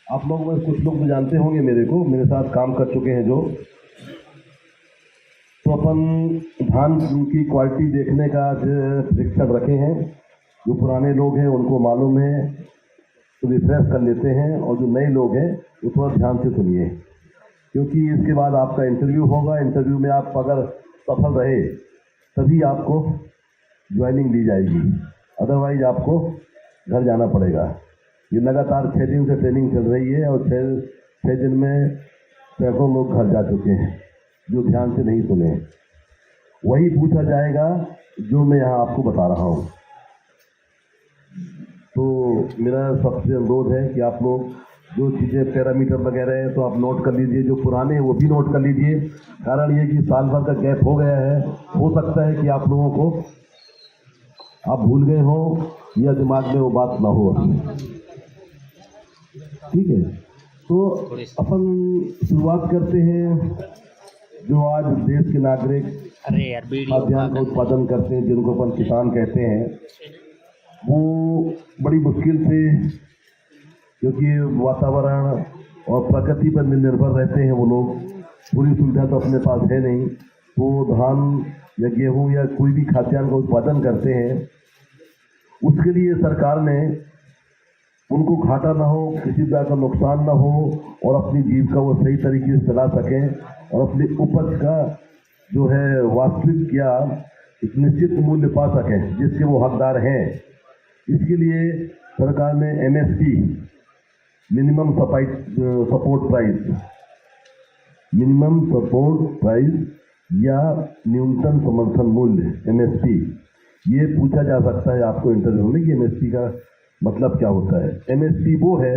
आप लोग में कुछ लोग तो जानते होंगे मेरे को, मेरे साथ काम कर चुके हैं जो, तो अपन धान की क्वालिटी देखने का आज परीक्षण रखे हैं। जो पुराने लोग हैं उनको मालूम है तो रिफ्रेश कर लेते हैं, और जो नए लोग हैं वो थोड़ा ध्यान से सुनिए, क्योंकि इसके बाद आपका इंटरव्यू होगा। इंटरव्यू में आप अगर सफल रहे तभी आपको ज्वाइनिंग दी जाएगी, अदरवाइज आपको घर जाना पड़ेगा। ये लगातार 6 दिन से ट्रेनिंग चल रही है और 6 दिन में सैकड़ों लोग घर जा चुके हैं जो ध्यान से नहीं सुने। वही पूछा जाएगा जो मैं यहाँ आपको बता रहा हूँ। तो मेरा सबसे अनुरोध है कि आप लोग जो चीज़ें पैरामीटर वगैरह हैं तो आप नोट कर लीजिए, जो पुराने हैं वो भी नोट कर लीजिए। कारण ये कि साल भर का गैप हो गया है, हो सकता है कि आप लोगों को आप भूल गए हो या दिमाग में वो बात ना हो। ठीक है, तो अपन शुरुआत करते हैं। जो आज देश के नागरिक खाद्यान्न का उत्पादन करते हैं, जिनको अपन किसान कहते हैं, वो बड़ी मुश्किल से, क्योंकि वातावरण और प्रकृति पर निर्भर रहते हैं वो लोग, पूरी सुविधा तो अपने पास है नहीं, तो धान या गेहूं या कोई भी खाद्यान्न का उत्पादन करते हैं। उसके लिए सरकार ने उनको घाटा ना हो, किसी तरह का नुकसान ना हो, और अपनी जीविका वो सही तरीके से चला सकें और अपनी उपज का जो है वास्तविक या एक निश्चित मूल्य पा सकें जिसके वो हकदार हैं। इसके लिए सरकार ने MSP, मिनिमम सपोर्ट प्राइस या न्यूनतम समर्थन मूल्य MSP, ये पूछा जा सकता है आपको इंटरव्यू में कि MSP का मतलब क्या होता है। MSP वो है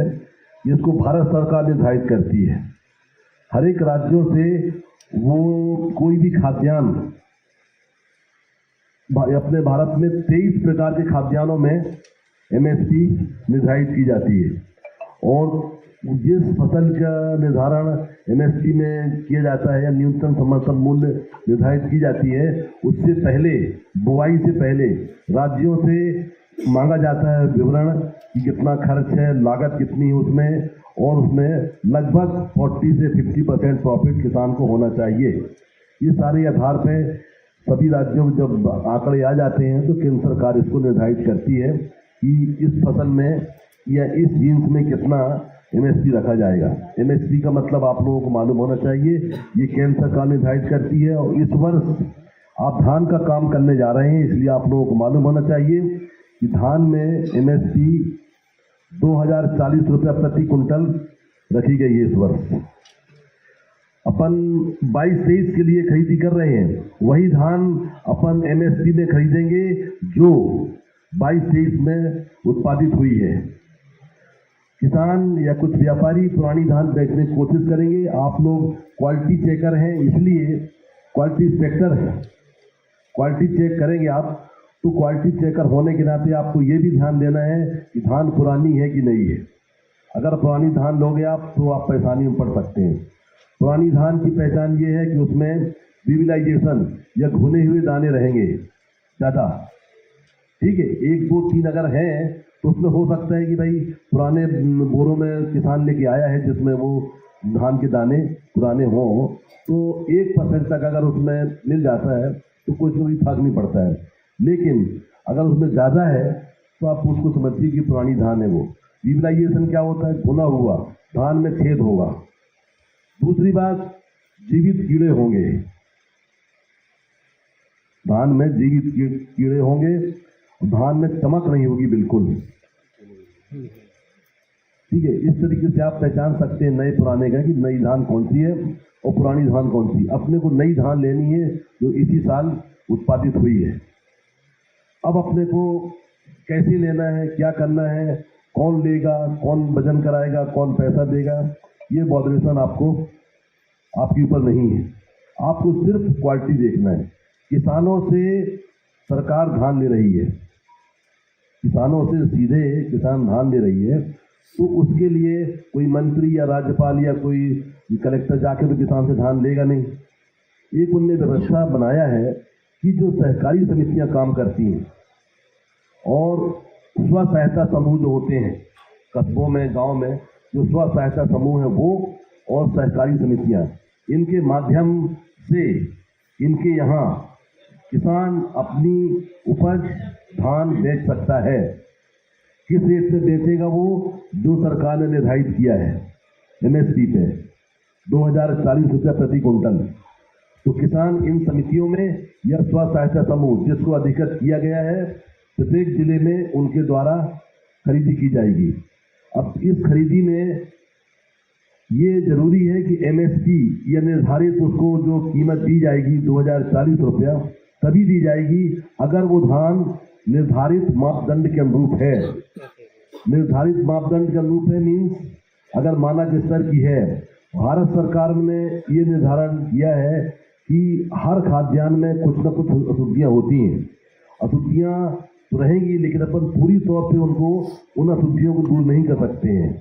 जिसको भारत सरकार निर्धारित करती है। हर एक राज्यों से वो कोई भी खाद्यान्न, अपने भारत में 23 प्रकार के खाद्यान्नों में MSP निर्धारित की जाती है, और जिस फसल का निर्धारण MSP में किया जाता है या न्यूनतम समर्थन मूल्य निर्धारित की जाती है, उससे पहले, बुआई से पहले राज्यों से मांगा जाता है विवरण कि कितना खर्च है, लागत कितनी है उसमें, और उसमें लगभग 40 से 50% प्रॉफिट किसान को होना चाहिए। ये सारे आधार पे सभी राज्यों में जब आंकड़े आ जाते हैं तो केंद्र सरकार इसको निर्धारित करती है कि इस फसल में या इस जीन्स में कितना MSP रखा जाएगा। MSP का मतलब आप लोगों को मालूम होना चाहिए, ये केंद्र सरकार निर्धारित करती है। और इस वर्ष आप धान का काम करने जा रहे हैं, इसलिए आप लोगों को मालूम होना चाहिए कि धान में MSP 2040 रुपया प्रति कुंटल रखी गई है इस वर्ष। अपन 22-23 के लिए खरीदी कर रहे हैं, वही धान अपन MSP में खरीदेंगे जो 22-23 में उत्पादित हुई है। किसान या कुछ व्यापारी पुरानी धान बेचने की कोशिश करेंगे। आप लोग क्वालिटी चेकर हैं, इसलिए क्वालिटी इंस्पेक्टर है, क्वालिटी चेक करेंगे आप, तो क्वालिटी चेकर होने के नाते आपको ये भी ध्यान देना है कि धान पुरानी है कि नहीं है। अगर पुरानी धान लोगे आप तो आप परेशानी में पड़ सकते हैं। पुरानी धान की पहचान ये है कि उसमें विविलाइजेशन या घुने हुए दाने रहेंगे ज़्यादा। ठीक है, 1, 2, 3 अगर हैं तो उसमें हो सकता है कि भाई पुराने बोरों में किसान लेके आया है जिसमें वो धान के दाने पुराने हों, तो 1% तक अगर उसमें मिल जाता है तो कोई फर्क नहीं पड़ता है। लेकिन अगर उसमें ज़्यादा है तो आप उसको समझिए कि पुरानी धान है वो। विविलाइजेशन क्या होता है? भुना हुआ धान में छेद होगा। दूसरी बात, जीवित कीड़े होंगे, धान में जीवित कीड़े होंगे, धान में चमक नहीं होगी बिल्कुल। ठीक है, इस तरीके से आप पहचान सकते हैं नए पुराने का कि नई धान कौन सी है और पुरानी धान कौन सी। अपने को नई धान लेनी है जो इसी साल उत्पादित हुई है। अब अपने को कैसे लेना है, क्या करना है, कौन लेगा, कौन वजन कराएगा, कौन पैसा देगा, ये बॉदरेशन आपको आपके ऊपर नहीं है। आपको सिर्फ क्वालिटी देखना है। किसानों से सरकार धान ले रही है, किसानों से सीधे किसान धान ले रही है, तो उसके लिए कोई मंत्री या राज्यपाल या कोई कलेक्टर जाके तो किसान से धान लेगा नहीं। एक उनने व्यवस्था बनाया है कि जो सहकारी समितियां काम करती हैं और स्व सहायता समूह जो होते हैं कस्बों में, गांव में, जो स्व सहायता समूह है वो और सहकारी समितियां, इनके माध्यम से इनके यहाँ किसान अपनी उपज धान बेच सकता है। किस रेट से बेचेगा? वो जो सरकार ने निर्धारित किया है एमएसपी पे 2040 रुपया प्रति क्विंटल। तो किसान इन समितियों में या स्व सहायता समूह जिसको अधिकृत किया गया है, प्रत्येक जिले में उनके द्वारा खरीदी की जाएगी। अब इस खरीदी में ये जरूरी है कि एमएसपी या निर्धारित उसको जो कीमत दी जाएगी 2040 रुपया तभी दी जाएगी अगर वो धान निर्धारित मापदंड के अनुरूप है। निर्धारित मापदंड के अनुरूप है मीन्स अगर मानक स्तर की है। भारत सरकार ने ये निर्धारण किया है कि हर खाद्यान्न में कुछ न कुछ अशुद्धियाँ होती हैं। अशुद्धियाँ तो रहेंगी, लेकिन अपन पूरी तौर पे उनको उन अशुद्धियों को दूर नहीं कर सकते हैं।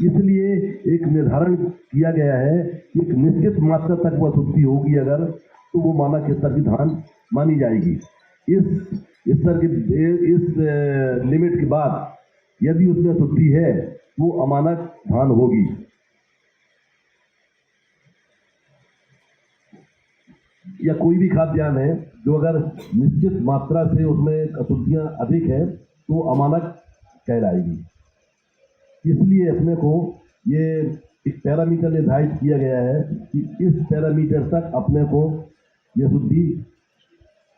इसलिए एक निर्धारण किया गया है कि एक निश्चित मात्रा तक वो अशुद्धि होगी अगर, तो वो मानक स्तर की धान मानी जाएगी। इस स्तर के इस लिमिट के बाद यदि उसमें अशुद्धि है वो अमानक धान होगी। या कोई भी खाद्यान्न है जो अगर निश्चित मात्रा से उसमें अशुद्धियां अधिक है तो अमानक कहलाएगी। इसलिए अपने को ये एक पैरामीटर निर्धारित किया गया है कि इस पैरामीटर तक अपने को ये शुद्धि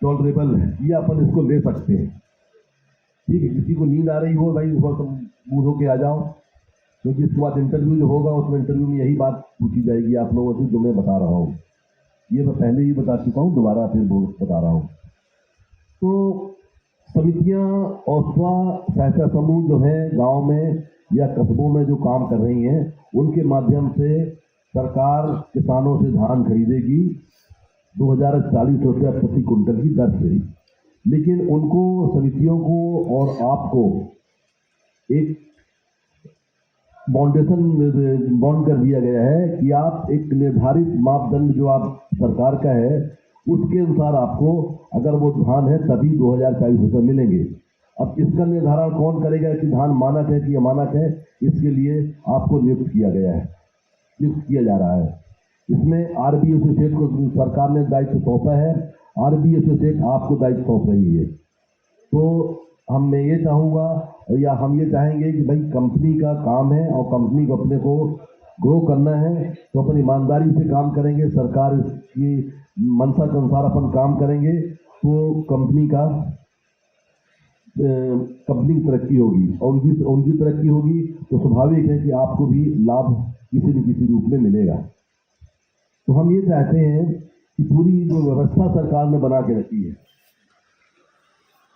टॉलरेबल है, ये अपन इसको ले सकते हैं। ठीक है, किसी को नींद आ रही हो भाई वक्त मुँह धो के आ जाओ, क्योंकि इसके बाद इंटरव्यू जो होगा उसमें इंटरव्यू में यही बात पूछी जाएगी आप लोगों से जो मैं बता रहा हूँ। ये मैं पहले ही बता चुका हूँ, दोबारा फिर बता रहा हूँ। तो समितियाँ और स्व सहायता समूह जो है गांव में या कस्बों में जो काम कर रही हैं, उनके माध्यम से सरकार किसानों से धान खरीदेगी 2040 रुपया प्रति क्विंटल की दर से। लेकिन उनको, समितियों को और आपको एक बॉन्ड कर दिया गया है कि आप एक निर्धारित मापदंड जो आप सरकार का है उसके अनुसार आपको अगर वो धान है तभी 2040 रुपये मिलेंगे। अब इसका निर्धारण कौन करेगा कि धान मानक है कि अमानक है? इसके लिए आपको नियुक्त किया गया है, नियुक्त किया जा रहा है। इसमें आरबी एसोसिएट को सरकार ने दायित्व सौंपा है, आरबी एसोसिएट आपको दायित्व सौंप रही है। तो मैं ये चाहूँगा या हम ये चाहेंगे कि भाई कंपनी का काम है और कंपनी को अपने को ग्रो करना है, तो अपन ईमानदारी से काम करेंगे, सरकार की मंशा के अनुसार अपन काम करेंगे तो कंपनी की तरक्की होगी और उनकी तरक्की होगी तो स्वाभाविक है कि आपको भी लाभ किसी न किसी रूप में मिलेगा। तो हम ये चाहते हैं कि पूरी जो व्यवस्था सरकार ने बना के रखी है,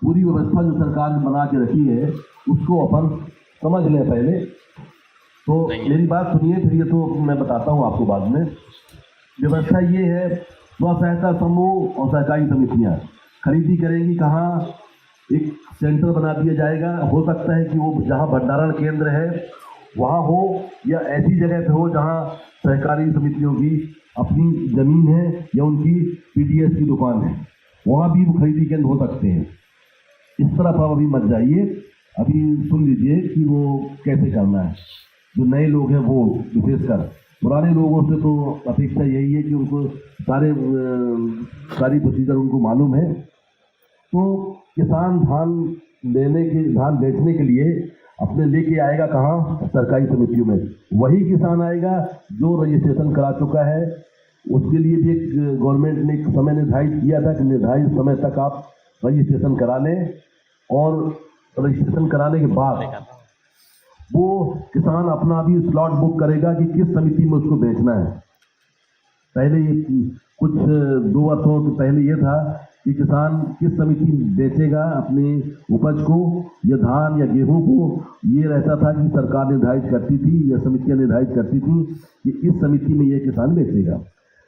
पूरी व्यवस्था जो सरकार ने बना के रखी है उसको अपन समझ लें पहले। तो मेरी बात सुनिए, फिर ये तो मैं बताता हूँ आपको बाद में। व्यवस्था ये है, स्व सहायता समूह और सहकारी समितियाँ खरीदी करेंगी कहाँ? एक सेंटर बना दिया जाएगा। हो सकता है कि वो जहाँ भंडारण केंद्र है वहाँ हो या ऐसी जगह पे हो जहाँ सहकारी समितियों की अपनी जमीन है या उनकी पीडीएस की दुकान है, वहाँ भी वो खरीदी केंद्र हो सकते हैं। इस तरफ आप अभी मत जाइए, अभी सुन लीजिए कि वो कैसे करना है। जो नए लोग हैं वो विशेषकर, पुराने लोगों से तो अपेक्षा यही है कि उनको सारी प्रोसीजर उनको मालूम है। तो किसान धान बेचने के लिए अपने लेके आएगा कहाँ? सरकारी समितियों में। वही किसान आएगा जो रजिस्ट्रेशन करा चुका है। उसके लिए भी एक गवर्नमेंट ने एक समय निर्धारित किया था कि निर्धारित समय तक आप रजिस्ट्रेशन करा लें, और रजिस्ट्रेशन कराने के बाद वो किसान अपना भी स्लॉट बुक करेगा कि किस समिति में उसको बेचना है। पहले ये कुछ 2 वर्षों के पहले ये था कि किसान किस समिति में बेचेगा अपनी उपज को, या धान या गेहूं को, ये रहता था कि सरकार निर्धारित करती थी या समितियां निर्धारित करती थी कि इस समिति में ये किसान बेचेगा।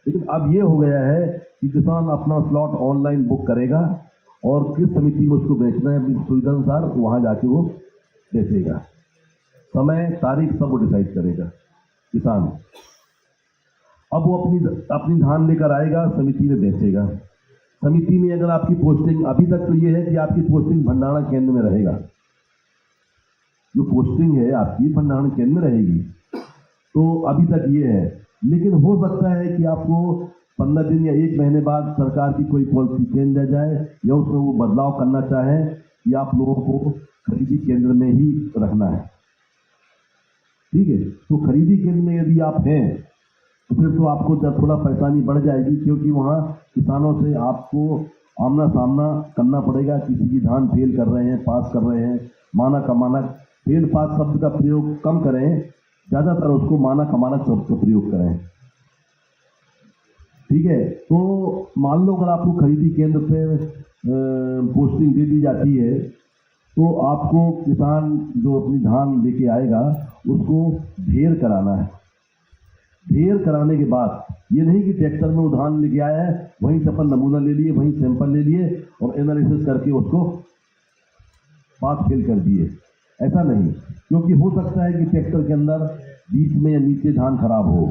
लेकिन अब ये हो गया है कि किसान अपना स्लॉट ऑनलाइन बुक करेगा और किस समिति में उसको बेचना है अपनी सुविधा अनुसार वहाँ जाके वो बेचेगा। समय तारीख सब वो डिसाइड करेगा किसान। अब वो अपनी धान लेकर आएगा, समिति में बेचेगा। समिति में अगर आपकी पोस्टिंग, अभी तक तो ये है कि आपकी पोस्टिंग भंडारण केंद्र में रहेगा, जो पोस्टिंग है आपकी भंडारण केंद्र में रहेगी। तो अभी तक ये है, लेकिन हो सकता है कि आपको 15 दिन या 1 महीने बाद सरकार की कोई पॉलिसी चेंज आ जाए या उसमें वो बदलाव करना चाहें कि आप लोगों को खरीदी केंद्र में ही रखना है। ठीक है, तो खरीदी केंद्र में यदि आप हैं तो फिर तो आपको जब थोड़ा परेशानी बढ़ जाएगी, क्योंकि वहाँ किसानों से आपको आमना सामना करना पड़ेगा। किसी की धान फेल कर रहे हैं, पास कर रहे हैं, मानक अमानक, फेल पास शब्द का प्रयोग कम करें, ज़्यादातर उसको मानक अमानक शब्द का प्रयोग करें। ठीक है, तो मान लो अगर आपको खरीदी केंद्र पे पोस्टिंग दे दी जाती है तो आपको किसान जो अपनी धान लेके आएगा उसको ढेर कराना है। ढेर कराने के बाद ये नहीं कि ट्रैक्टर में वो धान लेके आया है, वहीं से अपन नमूना ले लिए, वहीं सैंपल ले लिए और एनालिसिस करके उसको पास फेल कर दिए, ऐसा नहीं। क्योंकि हो सकता है कि ट्रैक्टर के अंदर बीच में या नीचे धान खराब हो,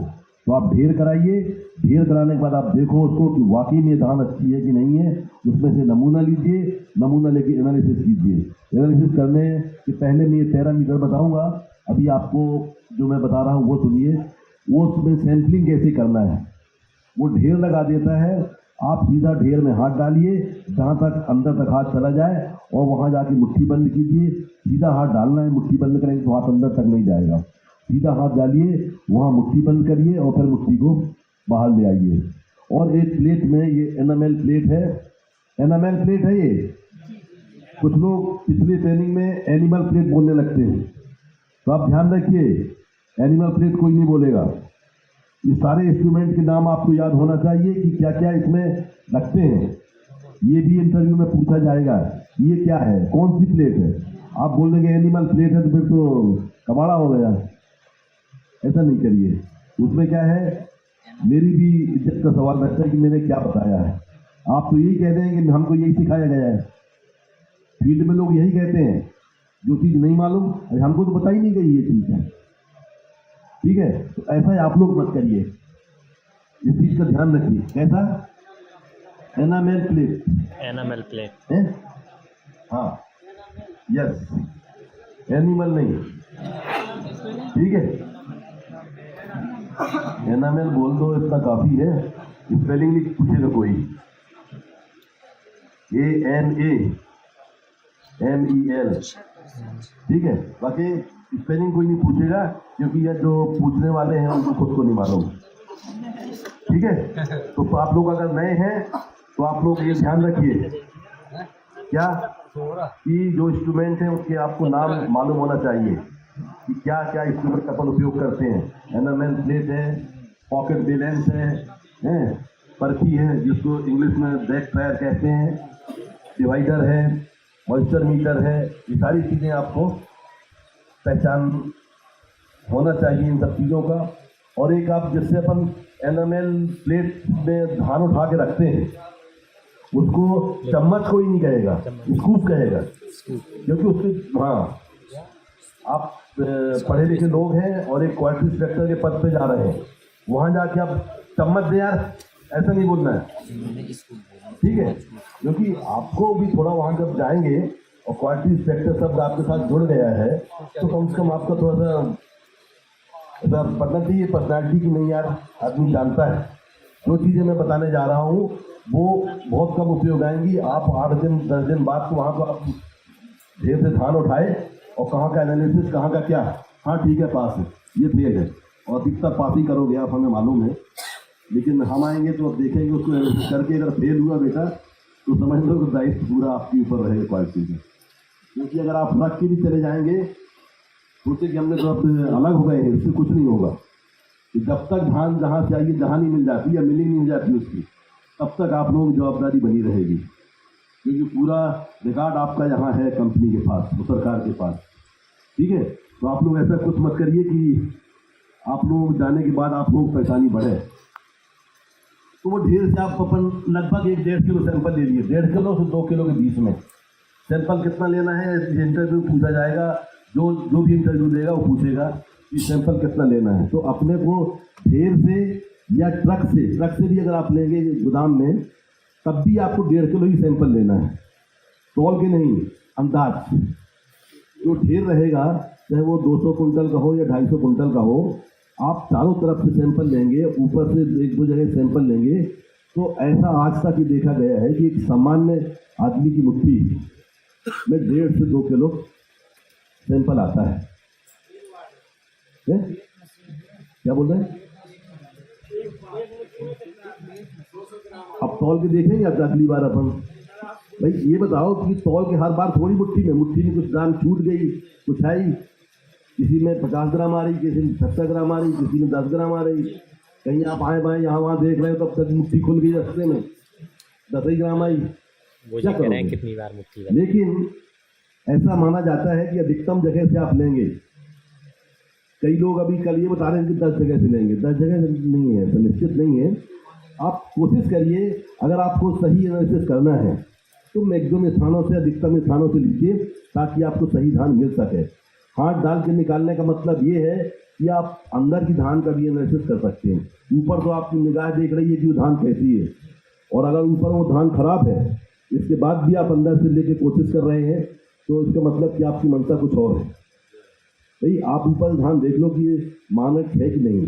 तो आप ढेर कराइए। ढेर कराने के बाद आप देखो उसको कि वाकई में धान अच्छी है कि नहीं है, उसमें से नमूना लीजिए, नमूना लेके एनालिसिस कीजिए। एनालिसिस करने के पहले मैं ये पैरामीटर बताऊंगा, अभी आपको जो मैं बता रहा हूँ वो सुनिए। वो उसमें सैंपलिंग कैसे करना है, वो ढेर लगा देता है, आप सीधा ढेर में हाथ डालिए, जहाँ तक अंदर तक हाथ चला जाए और वहाँ जाके मुट्ठी बंद कीजिए। सीधा हाथ डालना है, मुट्ठी बंद करेंगे तो हाथ अंदर तक नहीं जाएगा। सीधा हाथ डालिए, वहाँ मुट्ठी बंद करिए और फिर मुट्ठी को बाहर ले आइए। और एक प्लेट में, ये एनामेल प्लेट है, एनामेल प्लेट है ये। कुछ लोग पिछली ट्रेनिंग में एनिमल प्लेट बोलने लगते हैं, तो आप ध्यान रखिए, एनिमल प्लेट कोई नहीं बोलेगा। ये सारे इंस्ट्रूमेंट के नाम आपको याद होना चाहिए कि क्या क्या इसमें लगते हैं। ये भी इंटरव्यू में पूछा जाएगा, ये क्या है, कौन सी प्लेट है। आप बोल देंगे एनिमल प्लेट है तो फिर तो कबाड़ा हो गया, ऐसा नहीं करिए। उसमें क्या है, मेरी भी इज्जत का सवाल रहता है कि मैंने क्या बताया है। आप तो यही कह देंगे कि हमको यही सिखाया गया है। फील्ड में लोग यही कहते हैं, जो चीज़ नहीं मालूम हमको तो बताई नहीं गई ये चीज़ है। ठीक है, तो ऐसा आप लोग मत करिए, इस चीज़ का ध्यान रखिए। कैसा एनामेल प्लेट, एनामेल प्लेट है, हाँ, यस, एनिमल नहीं, ठीक है। एनामेल बोल दो, इतना काफी है। स्पेलिंग नहीं पूछेगा कोई, ANAMEL, ठीक है। बाकी स्पेलिंग कोई नहीं पूछेगा, क्योंकि ये जो पूछने वाले हैं उनको खुद को नहीं मालूम, ठीक है। तो आप लोग अगर नए हैं तो आप लोग ये ध्यान रखिए क्या कि जो इंस्ट्रूमेंट है उसके आपको नाम मालूम होना चाहिए कि क्या क्या इंस्ट्रूमेंट अपन उपयोग करते हैं। एनामेल प्लेट है, पॉकेट बैलेंस है, पर्ची है जिसको इंग्लिश में बैक टायर कहते हैं, डिवाइडर है, मॉइस्चर मीटर है। ये सारी चीज़ें आपको पहचान होना चाहिए इन सब चीज़ों का। और एक आप जिससे अपन एनामेल प्लेट में धान उठा के रखते हैं उसको चम्मच कोई नहीं कहेगा, स्कूप कहेगा, क्योंकि उसके, हाँ, आप पढ़े लिखे लोग हैं और एक क्वालिटी इंस्पेक्टर के पद पे जा रहे हैं, वहाँ जाके आप चम्मच दे यार, ऐसा नहीं बोलना है, ठीक है। क्योंकि आपको भी थोड़ा वहाँ जब जाएंगे और क्वालिटी इंस्पेक्टर शब्द आपके साथ जुड़ गया है तो कम से कम आपका थोड़ा सा ऐसा पता चाहिए पर्सनैलिटी की, नहीं यार आदमी जानता है। जो चीज़ें मैं बताने जा रहा हूँ वो बहुत कम उपयोग आएंगी। आप 8 दिन 10 दिन बाद तो वहाँ पर आप ढेर से धान उठाए और कहाँ का एनालिसिस, कहाँ का क्या, हाँ ठीक है पास है, ये फेल है, और अधिकतर पास ही करोगे आप, हमें मालूम है। लेकिन हम आएंगे तो अब देखेंगे उसको एनालिसिस करके, अगर फेल हुआ बेटा तो समझ लो कि दायित्व पूरा आपके ऊपर रहेगा क्वालिटी का। क्योंकि अगर आप रख के भी चले जाएंगे सोचे कि हमने तो अब अलग हो गए हैं, इससे कुछ नहीं होगा। जब तक धान जहाँ से आइए, जहाँ नहीं मिल जाती या मिलिंग नहीं मिल जाती उसकी, तब तक आप लोगों की जवाबदारी बनी रहेगी, क्योंकि पूरा रिकॉर्ड आपका यहाँ है कंपनी के पास, सरकार के पास, ठीक है। तो आप लोग ऐसा कुछ मत करिए कि आप लोग जाने के बाद आप लोग परेशानी बढ़े। तो वो ढेर से आप अपन लगभग 1-1.5 किलो सैंपल ले लिए, 1.5 किलो से 2 किलो के बीच में सैंपल कितना लेना है, इंटरव्यू पूछा जाएगा, जो भी इंटरव्यू लेगा वो पूछेगा कि सैंपल कितना लेना है। तो अपने को ढेर से या ट्रक से भी अगर आप लेंगे गोदाम में, तब भी आपको 1.5 किलो ही सैंपल लेना है, तौल के नहीं, अंदाज। जो ढेर रहेगा चाहे वो 200 कुंटल का हो या 250 कुंटल का हो, आप चारों तरफ से सैंपल लेंगे, ऊपर से एक दो जगह सैंपल लेंगे, तो ऐसा आज तक ही देखा गया है कि एक सामान्य आदमी की मुट्ठी में 1.5 से 2 किलो सैंपल आता है। क्या बोल रहे हैं? अब तौल के देखेंगे अब अगली बार अपन। भाई ये बताओ कि तौल के हर बार थोड़ी मुट्ठी में कुछ ग्राम छूट गई, कुछ आई, किसी में 50 ग्राम आ रही, किसी में 70 ग्राम आ रही, किसी में 10 ग्राम आ रही। कहीं आप आए बाएं यहाँ वहाँ देख रहे हो तब तक मुट्ठी खुल गई रास्ते में, 10 ही ग्राम आई। क्या करें कितनी बार मुट्ठी? लेकिन ऐसा माना जाता है कि अधिकतम जगह से आप लेंगे। कई लोग अभी कल ये बता रहे हैं कि 10 जगह से लेंगे, 10 जगह नहीं है, तो निश्चित नहीं है। आप कोशिश करिए, अगर आपको सही एनालिसिस करना है तो मैक्सिमम स्थानों से अधिकतम स्थानों से लीजिए ताकि आपको सही धान मिल सके। हाथ डाल के निकालने का मतलब ये है कि आप अंदर की धान का भी एनालिसिस कर सकते हैं। ऊपर तो आपकी निगाह देख रही है कि वो धान कैसी है, और अगर ऊपर वो धान खराब है इसके बाद भी आप अंदर से लेके कोशिश कर रहे हैं तो इसका मतलब कि आपकी मंशा कुछ और है। भाई आप ऊपर धान देख लो कि ये मानक है कि नहीं,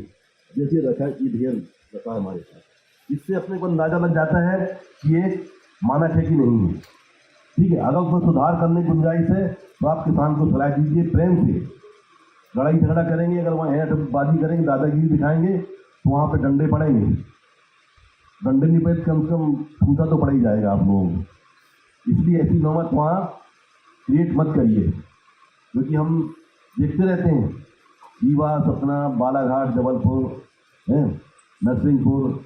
जैसे रखा है ढेर रखा है हमारे साथ, इससे अपने को अंदाजा लग जाता है कि ये मानक है कि नहीं है। ठीक है, अगर उसमें सुधार करने की गुंजाइश है तो आप किसान को सलाह दीजिए, प्रेम से। लड़ाई झगड़ा करेंगे, अगर वहाँ हेटबाजी करेंगे, दादागिरी दिखाएंगे तो वहाँ पे डंडे पड़ेंगे। डंडे नहीं पे कम से कम ठूसा तो पड़ ही जाएगा आप लोगों को। इसलिए ऐसी नौबत वहाँ क्रिएट मत करिए, क्योंकि हम देखते रहते हैं रीवा, सतना, बालाघाट, जबलपुर, नरसिंहपुर,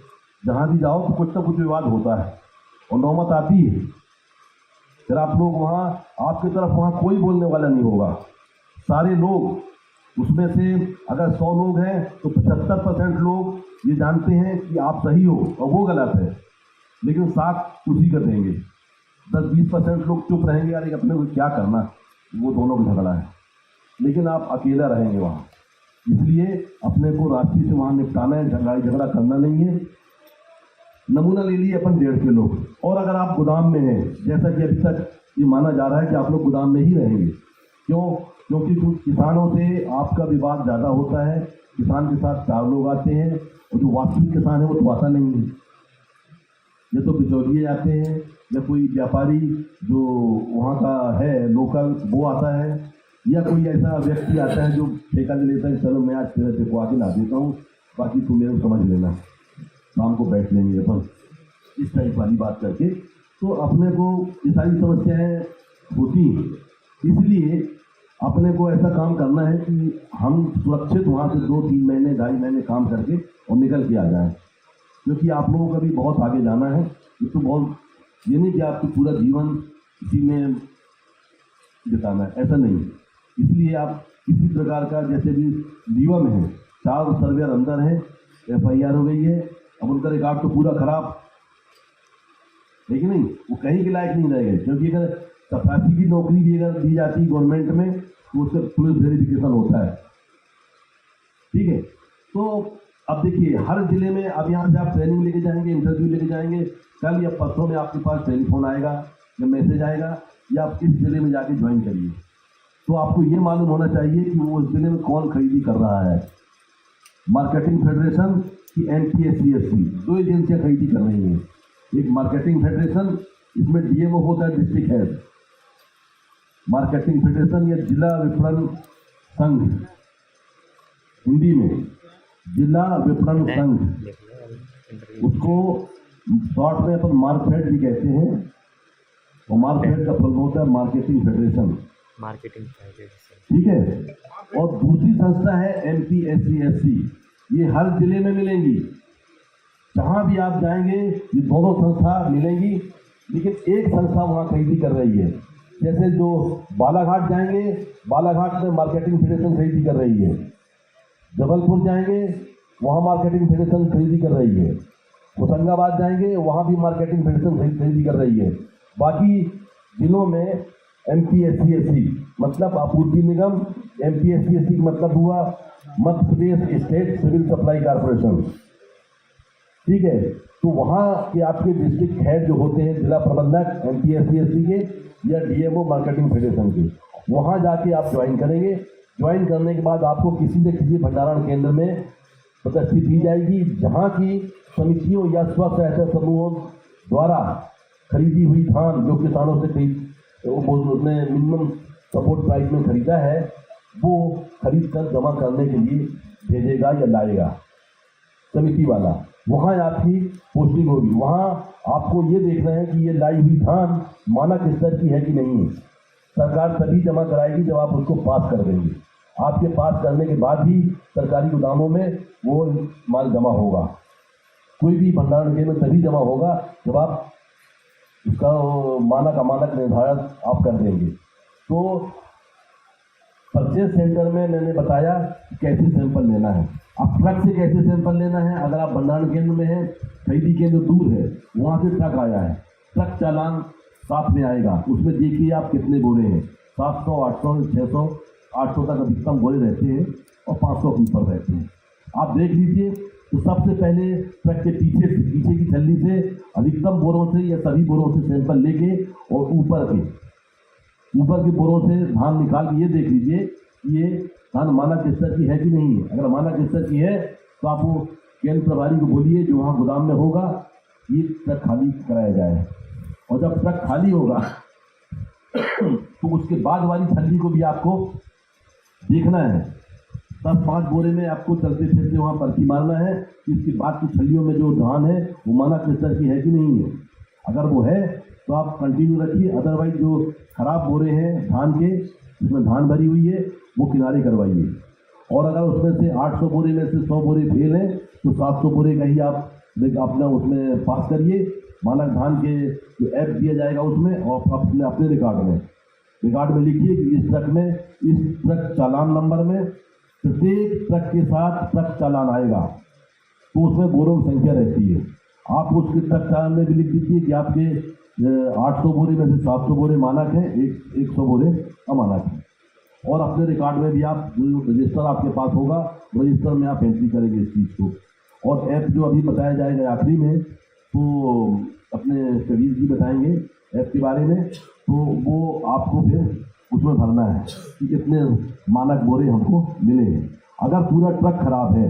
जहाँ भी जाओ तो कुछ ना कुछ विवाद होता है और नौबत आती है। फिर आप लोग वहाँ, आपकी तरफ वहाँ कोई बोलने वाला नहीं होगा। सारे लोग उसमें से अगर 100 लोग हैं तो 75% लोग ये जानते हैं कि आप सही हो और वो गलत है, लेकिन साथ उसी कर देंगे। 10-20% लोग चुप रहेंगे, यार अपने को क्या करना, वो दोनों का झगड़ा है, लेकिन आप अकेला रहेंगे वहाँ। इसलिए अपने को राशि से वहाँ निपटाना है, झगड़ा करना नहीं है। नमूना ले लिए अपन 1.5 किलो, और अगर आप गोदाम में हैं, जैसा कि अभी तक ये माना जा रहा है कि आप लोग गोदाम में ही रहेंगे, क्यों? क्योंकि कुछ किसानों से आपका विवाद ज़्यादा होता है। किसान के साथ 4 लोग आते हैं और जो वास्तविक किसान है वो तो आता नहीं है, ये तो बिचौलिए आते हैं या कोई व्यापारी जो वहाँ का है लोकल वो आता है, या कोई ऐसा व्यक्ति आता है जो ठेका ले लेता है, चलो मैं आज तेरे को आगे ला देता हूँ, बाकी तुम मेरे को समझ लेना, शाम को बैठ लेंगे अपन, इस टाइप वाली बात करके। तो अपने को ये सारी समस्याएँ होती हैं, इसलिए अपने को ऐसा काम करना है कि हम सुरक्षित वहाँ से 2-3 महीने 2.5 महीने काम करके और निकल के आ जाएं, क्योंकि आप लोगों का भी बहुत आगे जाना है। इसको बहुत ये नहीं कि आपको पूरा जीवन इसी में बिताना है, ऐसा नहीं। इसलिए आप किसी प्रकार का, जैसे भी रीवा में है 4 सर्वेयर अंदर हैं, FIR हो गई है, अब उनका रिकॉर्ड तो पूरा खराब है कि नहीं, वो कहीं के लायक नहीं रह गए। क्योंकि अगर सफाई की नौकरी भी अगर दी जाती है गवर्नमेंट में तो उससे पुलिस वेरिफिकेशन होता है। ठीक है, तो अब देखिए हर जिले में, अब यहाँ से आप ट्रेनिंग लेके जाएंगे, इंटरव्यू लेके जाएंगे, कल या परसों में आपके पास टेलीफोन आएगा या मैसेज आएगा या आप इस जिले में जाके ज्वाइन करिए। तो आपको ये मालूम होना चाहिए कि वो उस जिले में कौन खरीदी कर रहा है। मार्केटिंग फेडरेशन की NTSC 2 एजेंसियाँ खरीदी कर रही हैं। एक मार्केटिंग फेडरेशन, इसमें DMO होता है, डिस्ट्रिक्ट हेड। मार्केटिंग फेडरेशन या जिला विपणन संघ, हिंदी में जिला विपणन संघ, उसको शॉर्ट में अपन मार्कफेड भी कहते हैं, और मार्कफेड का फुल होता है मार्केटिंग फेडरेशन। ठीक है, और दूसरी संस्था है MPSC। ये हर जिले में मिलेंगी, जहाँ भी आप जाएंगे ये दोनों संस्था मिलेंगी, लेकिन एक संस्था वहाँ खरीदी कर रही है। जैसे जो बालाघाट जाएंगे, बालाघाट में मार्केटिंग फेडरेशन खरीदी कर रही है। जबलपुर जाएंगे, वहाँ मार्केटिंग फेडरेशन खरीदी कर रही है। होशंगाबाद जाएंगे, वहाँ भी मार्केटिंग फेडरेशन खरीदी कर रही है। बाकी जिलों में MPSC मतलब आपूर्ति निगम, MPSC मतलब हुआ Madhya Pradesh state civil supply corporation. ठीक है, तो वहाँ के आपके डिस्ट्रिक्ट हेड जो होते हैं, जिला प्रबंधक MPSC के या DMO मार्केटिंग फेडरेशन के, वहाँ जाके आप ज्वाइन करेंगे। ज्वाइन करने के बाद आपको किसी न किसी भंडारण केंद्र में प्रदर्शित दी जाएगी, जहां की समितियों या स्व सहायता समूहों द्वारा खरीदी हुई धान जो किसानों से उसने मिनिमम सपोर्ट प्राइस में खरीदा है, वो खरीद कर जमा करने के लिए भेजेगा या लाएगा समिति वाला। वहाँ आपकी पोस्टिंग होगी। वहाँ आपको ये देखना है कि ये लाई हुई धान मानक स्तर की है कि नहीं। सरकार तभी जमा कराएगी जब आप उसको पास कर देंगे। आपके पास करने के बाद ही सरकारी गोदामों में वो माल जमा होगा। कोई भी भंडारण केंद्र में तभी जमा होगा जब आप उसका मानक अमानक निर्धारण आप कर देंगे। तो परचेज सेंटर में मैंने बताया कैसे सैंपल लेना है। अब ट्रक से कैसे सैंपल लेना है। अगर आप भंडारण केंद्र में हैं, खरीदी केंद्र दूर है, वहाँ से ट्रक आया है, ट्रक चालान साथ में आएगा, उसमें देखिए आप कितने बोरे हैं। 700, 800, 600, 800 तक अधिकतम बोरे रहते हैं और 500 के ऊपर रहते हैं। आप देख लीजिए। तो सबसे पहले ट्रक के पीछे की छल्ली से अधिकतम बोरों से या सभी बोरों से सैंपल लेके और ऊपर के बोरों से धान निकाल के ये देख लीजिए कि ये धान मानक स्तर की है कि नहीं है। अगर मानक स्तर की है तो आप वो केंद्र प्रभारी को बोलिए जो वहाँ गोदाम में होगा, ये ट्रक खाली कराया जाए। और जब ट्रक खाली होगा तो उसके बाद वाली छल्ली को भी आपको देखना है। 10-5 बोरे में आपको चलते फिरते वहाँ पर्ची मारना है कि इसके बाद की छल्लियों में जो धान है वो मानक स्तर की है कि नहीं है। अगर वो है तो आप कंटिन्यू रखिए, अदरवाइज जो खराब बोरे हैं धान के, जिसमें धान भरी हुई है, वो किनारे करवाइए। और अगर उसमें से 800 बोरे में से 100 बोरे फेल हैं तो 700 बोरे का ही आप अपना उसमें पास करिए। मानक धान के जो ऐप दिया जाएगा उसमें, और अपने रिकॉर्ड में लिखिए कि इस ट्रक चालान नंबर में प्रत्येक ट्रक के साथ ट्रक चालान आएगा, तो उसमें बोरों की संख्या रहती है। आप उसके ट्रक चालान में भी लिख दीजिए कि आपके 800 बोरे में से 700 बोरे मानक हैं, 100 बोरे अमानक हैं। और अपने रिकॉर्ड में भी आप जो रजिस्टर आपके पास होगा, रजिस्टर में आप एंट्री करेंगे इस चीज़ को। और ऐप जो अभी बताया जाएगा आखिरी में, तो अपने कबीर जी बताएंगे ऐप के बारे में, तो वो आपको फिर उसमें भरना है कि कितने मानक बोरे हमको मिले हैं। अगर पूरा ट्रक खराब है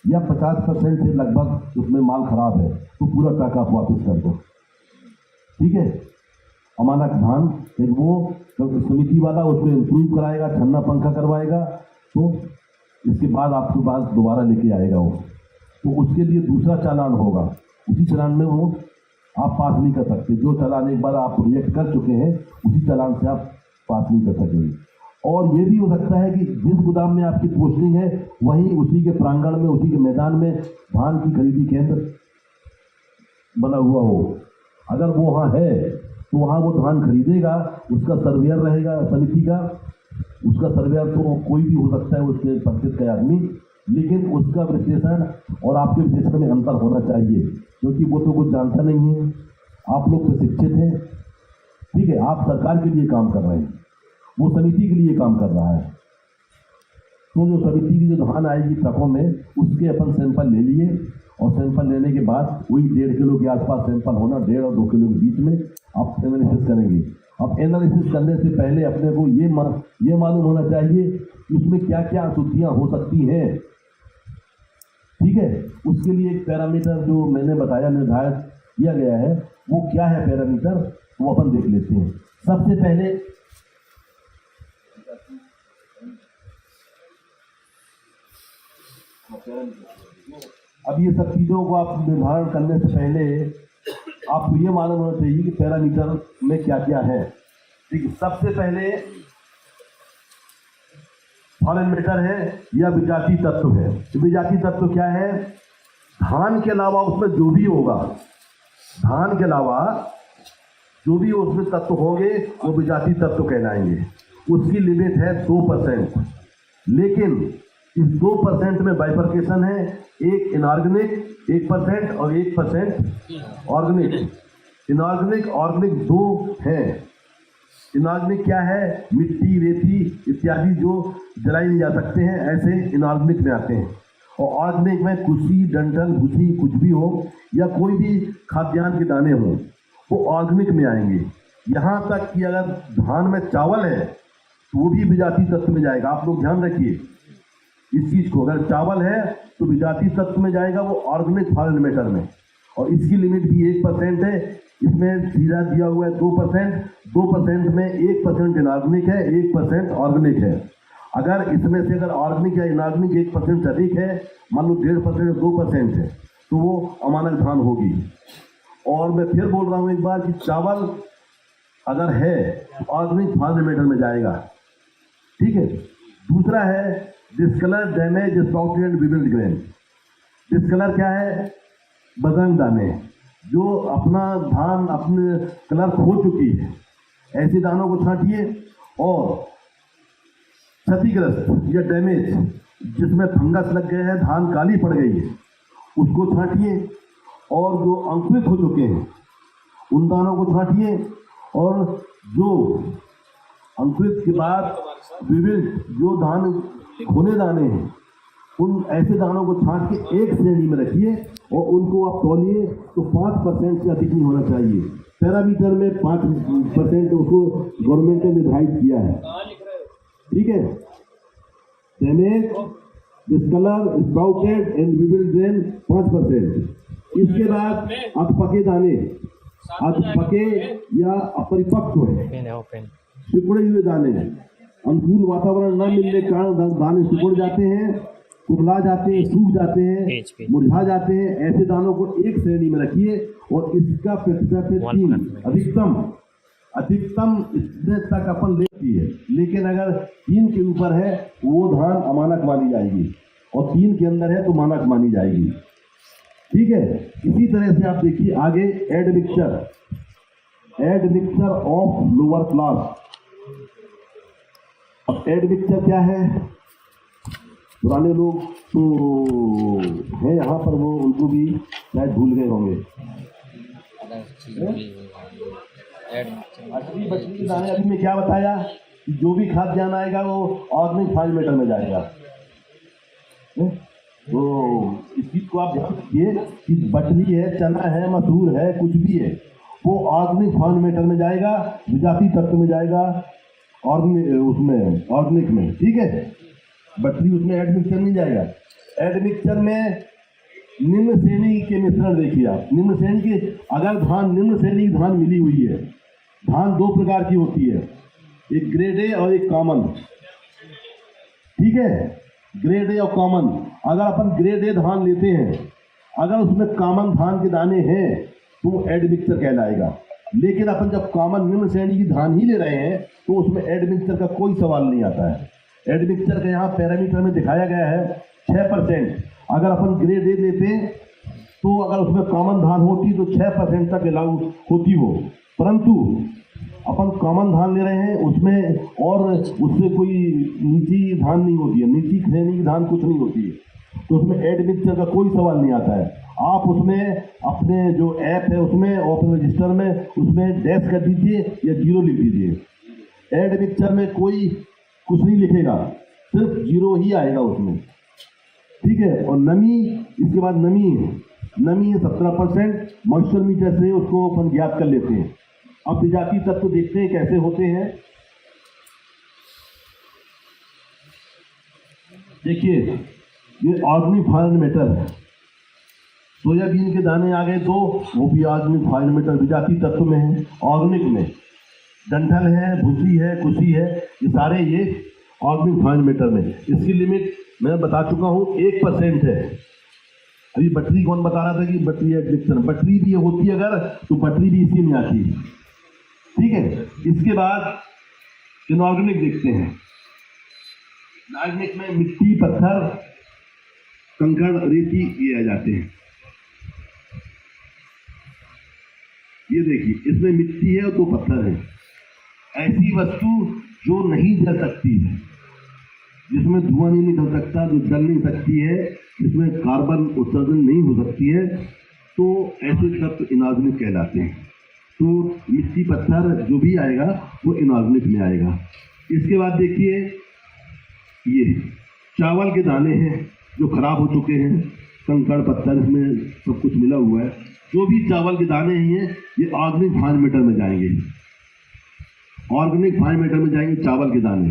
या 50% से लगभग उसमें माल खराब है तो पूरा ट्रक आप वापस कर दो, ठीक है। अमानक धान फिर वो समिति वाला उसको इम्प्रूव कराएगा, छन्ना पंखा करवाएगा, तो इसके बाद आपके पास दोबारा लेके आएगा वो। तो उसके लिए दूसरा चालान होगा, उसी चालान में वो आप पास नहीं कर सकते। जो चालान एक बार आप रिजेक्ट कर चुके हैं उसी चालान से आप पास नहीं कर सकेंगे। और ये भी हो सकता है कि जिस गोदाम में आपकी पोस्टिंग है वहीं उसी के प्रांगण में, उसी के मैदान में धान की खरीदी केंद्र बना हुआ हो। अगर वो वहाँ है तो वहाँ वो धान खरीदेगा, उसका सर्वेयर रहेगा समिति का। उसका सर्वेयर तो कोई भी हो सकता है, उसके परिचित का आदमी, लेकिन उसका विश्लेषण और आपके विश्लेषण में अंतर होना चाहिए, क्योंकि वो तो कुछ जानता नहीं है। आप लोग प्रशिक्षित हैं, ठीक है, आप सरकार के लिए काम कर रहे हैं, वो समिति के लिए काम कर रहा है। तो जो समिति की जो धान आएगी ट्रकों में, उसके अपन सैंपल ले लिए, और सैंपल लेने के बाद वही 1.5 किलो के आसपास सैंपल होना, 1.5 और 2 किलो के बीच में आप एनालिसिस करेंगे। अब एनालिसिस करने से पहले अपने को ये मालूम होना चाहिए कि उसमें क्या क्या अशुद्धियाँ हो सकती हैं, ठीक है। उसके लिए एक पैरामीटर जो मैंने बताया निर्धारित किया गया है, वो क्या है पैरामीटर, वो अपन देख लेते हैं। सबसे पहले अब ये सब चीज़ों को आप निर्धारण करने से पहले आपको ये मालूम होना चाहिए कि पैरामीटर में क्या क्या है, ठीक है। सबसे पहले फॉरेन मैटर है या विजातीय तत्व है। विजातीय तत्व क्या है? धान के अलावा उसमें जो भी होगा, धान के अलावा जो भी उसमें तत्व होंगे वो विजातीय तत्व कहलाएंगे। उसकी लिमिट है 2%, लेकिन इस 2% में बाइफर्केशन है, एक इनऑर्गेनिक 1% और 1% ऑर्गेनिक। इनऑर्गेनिक ऑर्गेनिक 2 हैं। इनऑर्गेनिक क्या है? मिट्टी, रेती इत्यादि जो जलाई नहीं जा सकते हैं, ऐसे इनऑर्गेनिक में आते हैं। और ऑर्गेनिक में कुशी, डंठल, भूसी कुछ भी हो या कोई भी खाद्यान्न के दाने हों, वो ऑर्गेनिक में आएंगे। यहाँ तक कि अगर धान में चावल है तो वो भी विजातीय तत्व में जाएगा। आप लोग ध्यान रखिए इस चीज को। अगर चावल है तो विजातीय तत्व में जाएगा, वो ऑर्गेनिक फॉरेन मैटर में, और इसकी लिमिट भी 1% है। इसमें सीधा दिया हुआ है 2%। 2% में 1% इनऑर्गेनिक है, 1% ऑर्गेनिक है। अगर इसमें से अगर ऑर्गेनिक या इनऑर्गेनिक 1% से अधिक है, मान लो 1.5% 2% है, तो वो अमानक धान होगी। और मैं फिर बोल रहा हूँ एक बार कि चावल अगर है तो ऑर्गेनिक फॉरेन मैटर में जाएगा, ठीक है। दूसरा है discolour, damage, sprouted and weevilled grain. Discolour क्या है? बदरंग दाने, जो अपना धान अपने कलर खो चुकी है, ऐसे दानों को छांटिए। और क्षतिग्रस्त या डैमेज, जिसमें फंगस लग गए हैं, धान काली पड़ गई है, उसको छांटिए। और जो अंकुरित हो चुके हैं उन दानों को छांटिए। और जो अंकुरित के बाद विविल्ड, जो धान घुने दाने हैं, उन ऐसे दानों को छांट के एक श्रेणी में रखिए और उनको आप तौलिए तो 5% से अधिक नहीं होना चाहिए। पैरामीटर में 5% उसको गवर्नमेंट ने निर्धारित किया है, ठीक है। Damage, discolour, sprouted and weevilled grain 5%। इसके बाद अधपके दाने, अधपके या अपरिपक्व है, पेन है ओपन सिकुड़े हुए दाने, अनुकूल वातावरण न मिलने के कारण दाने सिकुड़ जाते हैं, कुबला जाते हैं, सूख जाते हैं, मुरझा जाते हैं। ऐसे दानों को एक श्रेणी में रखिए और इसका प्रतिशत है 3। अधिकतम इतने तक अपन लेती है, लेकिन अगर 3 के ऊपर है वो धान अमानक मानी जाएगी, और 3 के अंदर है तो मानक मानी जाएगी, ठीक है। इसी तरह से आप देखिए आगे admixture, admixture of lower class. अब एडमिक्सचर क्या है? पुराने लोग तो हैं यहाँ पर, वो उनको भी शायद भूल गए होंगे। अभी में क्या बताया कि जो भी खाद्यान्न आएगा वो ऑर्गेनिक फॉरेन मैटर में जाएगा। तो इस चीज को आप ध्यान रखिए कि बटरी है, चना है, मसूर है, कुछ भी है, वो ऑर्गेनिक फॉरेन मैटर में जाएगा, विजातीय तत्व में जाएगा, उसमें ऑर्गेनिक में, ठीक है। बटरी उसमें एडमिक्सचर नहीं जाएगा। एडमिक्सचर में निम्न श्रेणी के मिश्रण देखिए आप। निम्न श्रेणी के, अगर धान निम्न श्रेणी की धान मिली हुई है, धान 2 प्रकार की होती है, एक ग्रेड ए और एक कॉमन, ठीक है। ग्रेड ए और कॉमन, अगर अपन ग्रेड ए धान लेते हैं, अगर उसमें कॉमन धान के दाने हैं तो वो एडमिक्सचर कहलाएगा। लेकिन अपन जब कॉमन निम्न श्रेणी की धान ही ले रहे हैं तो उसमें एडमिक्सचर का कोई सवाल नहीं आता है। एडमिक्सचर का यहाँ पैरामीटर में दिखाया गया है 6%। अगर अपन ग्रेड ए लेते हैं तो अगर उसमें कॉमन धान होती तो 6% तक अलाउ होती हो, परंतु अपन कॉमन धान ले रहे हैं उसमें, और उससे कोई नीची धान नहीं होती है, नीची श्रेणी की धान कुछ नहीं होती है, तो उसमें एडमिक्सचर का कोई सवाल नहीं आता है। आप उसमें अपने जो ऐप है उसमें ओपन रजिस्टर में उसमें डैश कर दीजिए या 0 लिख दीजिए। एडमिक्सचर में कोई कुछ नहीं लिखेगा, सिर्फ 0 ही आएगा उसमें, ठीक है। और नमी, इसके बाद नमी है, नमी है 17%। मॉइस्चर मीटर से उसको अपन ज्ञात कर लेते हैं। अब विजातीय तत्व देखते हैं कैसे होते हैं। देखिए ये ऑर्गेनिक फॉरेन मैटर है। सोयाबीन के दाने आ गए तो वो भी ऑर्गेनिक फॉरेन मैटर विजातीय तत्व में है, ऑर्गेनिक में। डंठल है, भूसी है, कुशी है, ये सारे ये ऑर्गेनिक फॉरेन मैटर में। इसकी लिमिट मैं बता चुका हूँ 1% है। अभी बटरी कौन बता रहा था कि बटरी एडमिक्सचर, बटरी भी होती है अगर तो बटरी भी इसी में आती है, ठीक है। इसके बाद इनऑर्गेनिक देखते हैं। इनऑर्गेनिक में मिट्टी, पत्थर, कंकड़, रेती ये आ जाते हैं। ये देखिए इसमें मिट्टी है और 2 पत्थर है। ऐसी वस्तु जो नहीं जल सकती है, जिसमें धुआं नहीं निकल सकता, जो जल नहीं सकती है, जिसमें कार्बन उत्सर्जन नहीं हो सकती है, तो ऐसे तत्व इनऑर्गेनिक कहलाते हैं। तो मिट्टी, पत्थर जो भी आएगा वो इनऑर्गेनिक में आएगा। इसके बाद देखिए ये चावल के दाने हैं जो खराब हो चुके हैं, कंकड़, पत्थर, इसमें सब कुछ मिला हुआ है। जो भी चावल के दाने हैं ये ऑर्गेनिक फॉरेन मैटर में जाएंगे। ऑर्गेनिक फार्म मेटर में जाएंगे चावल के दाने।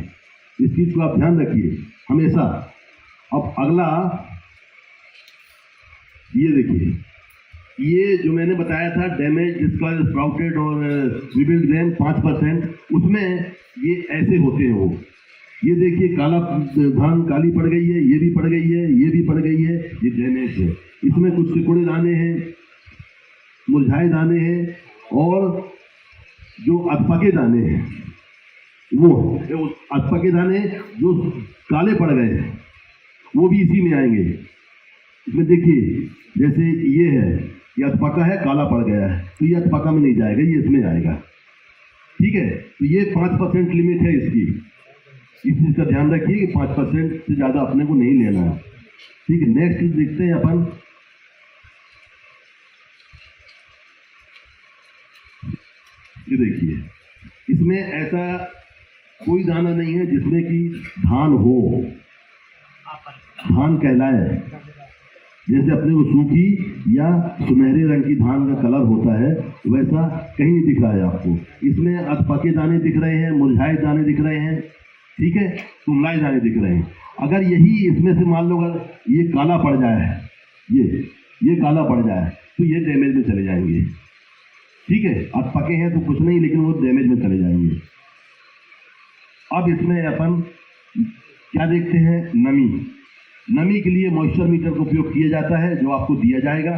इस चीज को आप ध्यान रखिए हमेशा। अब अगला ये देखिए, ये जो मैंने बताया था डैमेज डिस्ट्रॉयड स्प्राउटेड और रिबिल्ड ग्रेन 5%, उसमें ये ऐसे होते हैं वो। ये देखिए काला धान काली पड़ गई है, ये भी पड़ गई है, ये भी पड़ गई है, ये डैमेज है। इसमें कुछ सिकुड़े दाने हैं, मुरझाए दाने हैं, और जो अधपके दाने हैं वो अधपके दाने जो काले पड़ गए हैं वो भी इसी में आएंगे। इसमें देखिए जैसे ये है, ये अधपका है, काला पड़ गया है, तो ये अधपका में नहीं जाएगा, ये इसमें आएगा। ठीक है, तो ये 5% लिमिट है इसकी। इस चीज का ध्यान रखिए कि 5% से ज्यादा अपने को नहीं लेना है। ठीक है, नेक्स्ट देखते हैं अपन। ये देखिए, इसमें ऐसा कोई दाना नहीं है जिसमें कि धान हो, धान कहलाए। जैसे अपने को सूखी या सुनहरे रंग की धान का कलर होता है, वैसा कहीं नहीं दिख रहा है आपको। इसमें अधपके दाने दिख रहे हैं, मुरझाए दाने दिख रहे हैं, ठीक है, कुमलाए दाने दिख रहे हैं। अगर यही इसमें से मान लो अगर ये काला पड़ जाए, ये काला पड़ जाए, तो ये डैमेज में चले जाएंगे। ठीक है, अधपके हैं तो कुछ नहीं, लेकिन वो डैमेज में चले जाएंगे। अब इसमें अपन क्या देखते हैं, नमी। नमी के लिए मॉइस्चर मीटर का उपयोग किया जाता है, जो आपको दिया जाएगा।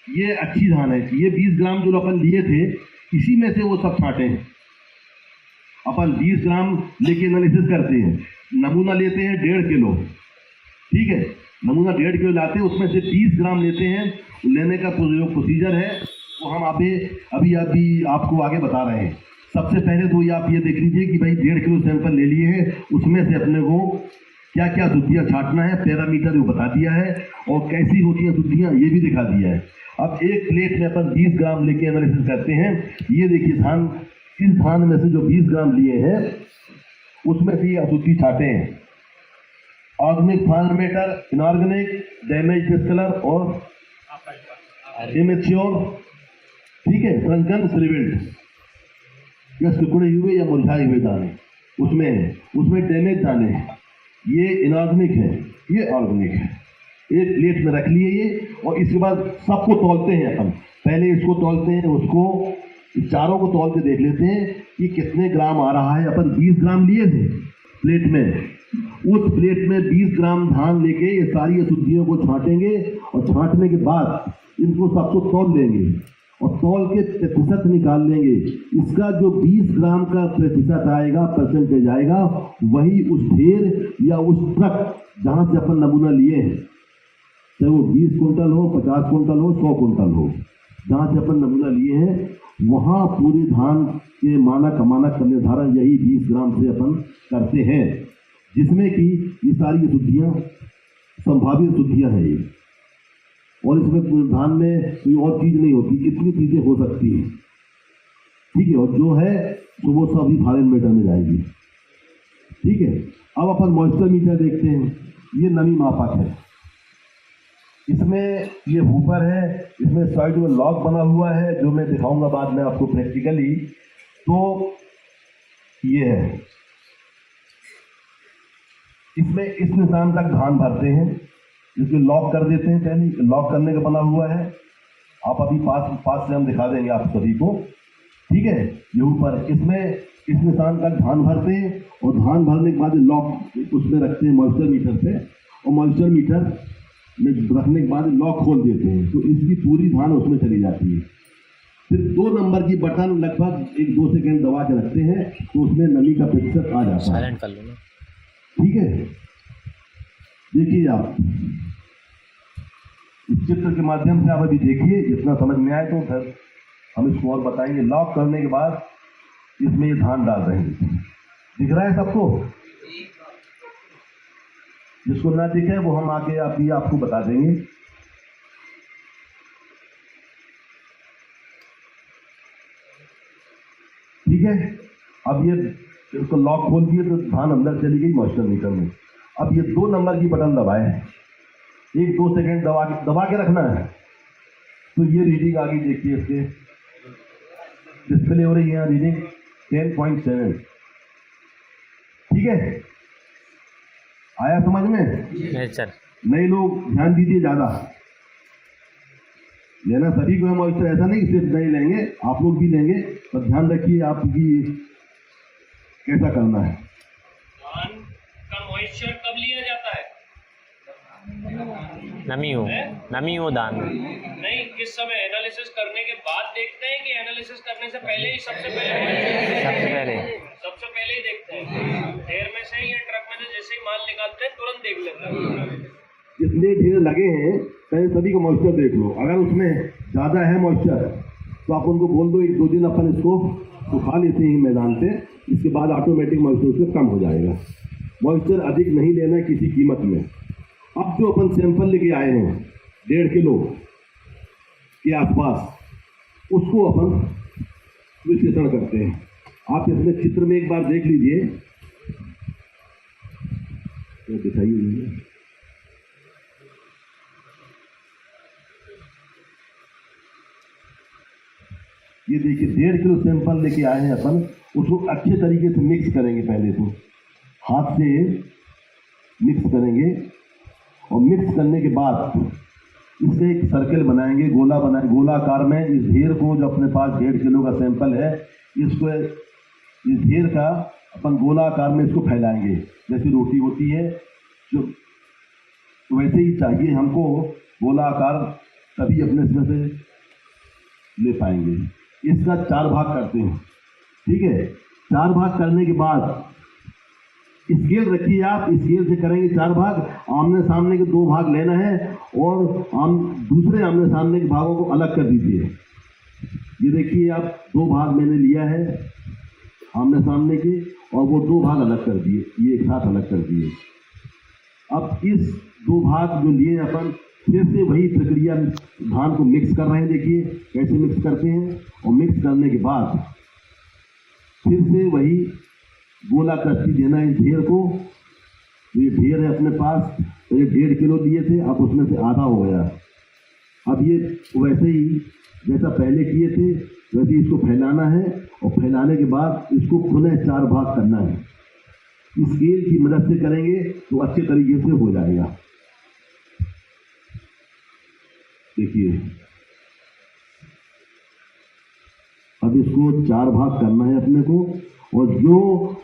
ये अच्छी धान है, ये 20 ग्राम जो अपन लिए थे, इसी में से वो सब छांटे हैं। अपन 20 ग्राम लेके एनालिसिस करते हैं, नमूना लेते हैं 1.5 किलो। ठीक है, नमूना 1.5 किलो लाते हैं, उसमें से 20 ग्राम लेते हैं। लेने का जो प्रोसीजर है वो हम अभी आपको आगे बता रहे हैं। सबसे पहले तो ये आप ये देख लीजिए कि भाई 1.5 किलो सैंपल ले लिए हैं, उसमें से अपने को क्या क्या शुद्धियाँ छांटना है, पैरामीटर वो बता दिया है, और कैसी होती हैं शुद्धियाँ ये भी दिखा दिया है। अब एक प्लेट में अपन 20 ग्राम लेके एनालिसिस करते हैं। ये देखिए धान, इस धान में से जो 20 ग्राम लिए हैं उसमें से ये अशुद्धि छाटे हैं। ऑर्गेनिक फार्मेटर, इनऑर्गेनिक, डैमेज डिस्कलर और इमेच्योर, ठीक है, संकन श्रिविल्ड या सिकुड़े हुए या मुरझाए हुए दाने उसमें डैमेज दाने हैं। ये इनऑर्गेनिक है, ये ऑर्गेनिक है। एक प्लेट में रख लिए ये, और इसके बाद सबको तौलते हैं अपन। पहले इसको तौलते हैं, उसको चारों को तौल के देख लेते हैं कि कितने ग्राम आ रहा है। अपन 20 ग्राम लिए थे प्लेट में, उस प्लेट में 20 ग्राम धान लेके ये सारी अशुद्धियों को छांटेंगे, और छांटने के बाद इनको सबको तौल लेंगे और तौल के प्रतिशत निकाल लेंगे। इसका जो 20 ग्राम का प्रतिशत आएगा, परसेंटेज आएगा, वही उस ढेर या उस ट्रक जहाँ से अपन नमूना लिए हैं, चाहे वो 20 कुंटल हो, 50 कुंटल हो, 100 कुंटल हो, जहाँ से अपन नमूना लिए हैं, वहाँ पूरे धान के मानक अमानक का निर्धारण यही 20 ग्राम से अपन करते हैं, जिसमें कि ये सारी शुद्धियाँ संभावित शुद्धियाँ हैं ये। और इसमें धान में कोई और चीज़ नहीं होती, इतनी चीज़ें हो सकती हैं। ठीक है, और जो है तो वो सभी फारेन मीटर में जाएगी। ठीक है, अब अपन मॉइस्चर मीटर देखते हैं। ये नमी मापक है, इसमें ये हुपर है, इसमें साइड में लॉक बना हुआ है, जो मैं दिखाऊंगा बाद में आपको प्रैक्टिकली। तो ये है, इसमें इस निशान तक धान भरते हैं, इसको लॉक कर देते हैं। पहले लॉक करने का बना हुआ है, आप अभी पास से हम दिखा देंगे आप सभी को। ठीक है, ये ऊपर इसमें इस निशान तक धान भरते हैं, और धान भरने के बाद लॉक उसमें रखते हैं मॉइस्चर मीटर पे, और मॉइस्चर मीटर में रखने के बाद लॉक खोल देते हैं, तो इसकी पूरी धान उसमें चली जाती है। फिर 2 नंबर की बटन लगभग 1-2 सेकेंड दबा के रखते हैं, तो उसमें नमी का प्रतिशत आ जाता है। साइलेंट कर लो ना। ठीक है, देखिए आप इस चित्र के माध्यम से आप अभी देखिए, जितना समझ में आए तो फिर हम इसको और बताएंगे। लॉक करने के बाद इसमें ये धान डाल रहे हैं, दिख रहा है सबको? जिसको ना दिखे वो हम आगे आपको बता देंगे। ठीक है, अब ये इसको लॉक खोल दिए तो धान अंदर चली गई मॉइस्चर मीटर में। अब ये 2 नंबर की बटन दबाए, 1-2 सेकेंड दबा के रखना है, तो ये रीडिंग आ गई। देखिए इसके डिस्प्ले हो रही है यहाँ रीडिंग 10.7। ठीक है, आया समझ में? Yes sir. नए लोग ध्यान दीजिए, ज़्यादा लेना सभी को है मॉइस्चर, ऐसा नहीं कि सिर्फ नहीं लेंगे, आप लोग भी लेंगे, पर ध्यान रखिए आपकी कैसा करना है। धान का मॉइस्चर कब लिया जाता है? नमी हो दान में। नहीं, किस समय? एनालिसिस करने के बाद देखते हैं कि एनालिसिस करने से पहले ही? सबसे पहले सबसे पहले ही देखते हैं। ढेर में से या ट्रक में से जैसे ही माल निकालते हैं तुरंत देख लेते हैं। जितने ढेर लगे हैं पहले सभी का मॉइस्चर देख लो, अगर उसमें ज़्यादा है मॉइस्चर तो आप उनको बोल दो 1-2 दिन अपन इसको सुखा लेते हैं मैदान पे, इसके बाद ऑटोमेटिक मॉइस्चर उससे कम हो जाएगा। मॉइस्चर अधिक नहीं लेना है किसी कीमत में। अब जो अपन सैंपल लेके आए हैं 1.5 किलो के आसपास, उसको अपन विश्लेषण करते हैं। आप इसमें चित्र में एक बार देख लीजिए, दिखाइए। ये देखिए 1.5 किलो सैंपल लेके आए हैं अपन, उसको अच्छे तरीके से मिक्स करेंगे। पहले तो हाथ से मिक्स करेंगे और मिक्स करने के बाद इससे एक सर्कल बनाएंगे, गोलाकार में। इस ढेर को जो अपने पास 1.5 किलो का सैंपल है, इसको इस ढेर का अपन गोलाकार में इसको फैलाएंगे, जैसी रोटी होती है जो, वैसे ही चाहिए हमको गोलाकार, तभी अपने इसमें से ले पाएंगे। इसका 4 भाग करते हैं। ठीक है, 4 भाग करने के बाद स्केल रखिए आप, स्केल से करेंगे 4 भाग। आमने सामने के 2 भाग लेना है और दूसरे आमने सामने के भागों को अलग कर दीजिए। ये देखिए आप 2 भाग मैंने लिया है आमने सामने के, और वो 2 भाग अलग कर दिए, ये एक साथ अलग कर दिए। अब इस 2 भाग जो लिए अपन, फिर से वही प्रक्रिया, धान को मिक्स कर रहे हैं। देखिए कैसे मिक्स करते हैं, और मिक्स करने के बाद फिर से वही गोला कस्ती देना है इस ढेर को। तो ये ढेर है अपने पास, तो ये 1.5 किलो लिए थे, अब उसमें से आधा हो गया। अब ये वैसे ही जैसा पहले किए थे वैसे ही इसको फैलाना है, और फैलाने के बाद इसको पुनः 4 भाग करना है। स्केल की मदद से करेंगे तो अच्छे तरीके से हो जाएगा। देखिए अब इसको 4 भाग करना है अपने को, और जो